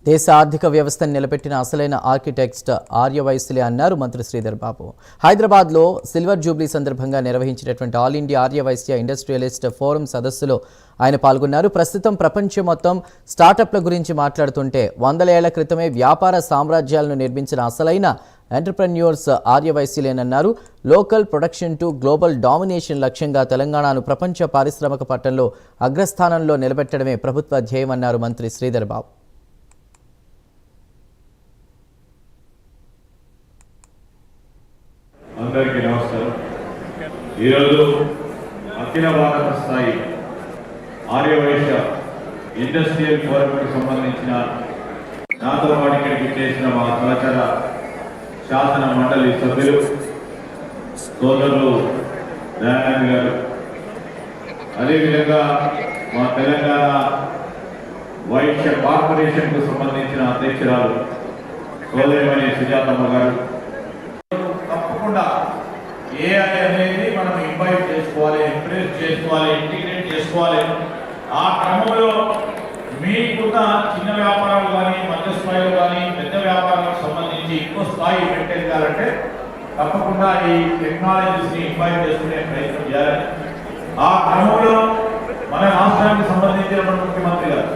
దేశ ఆర్థిక వ్యవస్థను నిలబెట్టిన అసలైన ఆర్కిటెక్ట్ ఆర్యవైశ్యులే అన్నారు మంత్రి శ్రీధర్ బాబు. హైదరాబాద్లో సిల్వర్ జూబ్లీ సందర్భంగా నిర్వహించినటువంటి All India Arya Vysya industrialist forum సదస్సులో ఆయన పాల్గొన్నారు. ప్రస్తుతం ప్రపంచం మొత్తం స్టార్టప్ల గురించి మాట్లాడుతుంటే 100 ఏళ్ల క్రితమే వ్యాపార సామ్రాజ్యాలను నిర్మించిన అసలైన ఎంటర్‌ప్రెన్యూర్స్ ఆర్యవైశ్యులేనన్నారు. Local production to global domination లక్ష్యంగా తెలంగాణను ప్రపంచ పారిశ్రామిక పట్టణంలో అగ్రస్థానంలో నిలబెట్టడమే ప్రభుత్వ ధ్యేయమన్నారు మంత్రి శ్రీధర్ బాబు. అందరికీ నమస్కారం. ఈరోజు అఖిల భారత స్థాయి ఆర్యవైశ్య ఇండస్ట్రియల్ ఫోరంకి సంబంధించిన నాతో వాడికి చేసిన మా సహచర శాసన మండలి సభ్యులు సోదరులు దయానంద్ గారు, అదేవిధంగా మా తెలంగాణ వైశ్య కార్పొరేషన్కు సంబంధించిన అధ్యక్షురాలు సోదరిమణి సుజాతమ్మ గారు, ఏఐ అనేది మనం ఇన్వైట్ చేసుకోవాలి, ఎంకరేజ్ చేసుకోవాలి, ఇంటిగ్రేట్ చేసుకోవాలి. ఆ క్రమంలో మీకున్న చిన్న వ్యాపారాలు కానీ, మధ్య స్థాయిలో కానీ, పెద్ద వ్యాపారాలకు సంబంధించి ఎక్కువ స్థాయి మెయింటైన్ చేయాలంటే తప్పకుండా ఈ టెక్నాలజీస్ని ఇన్వైట్ చేసుకునే ప్రయత్నం చేయాలి. ఆ క్రమంలో మన రాష్ట్రానికి సంబంధించిన ముఖ్యమంత్రి గారు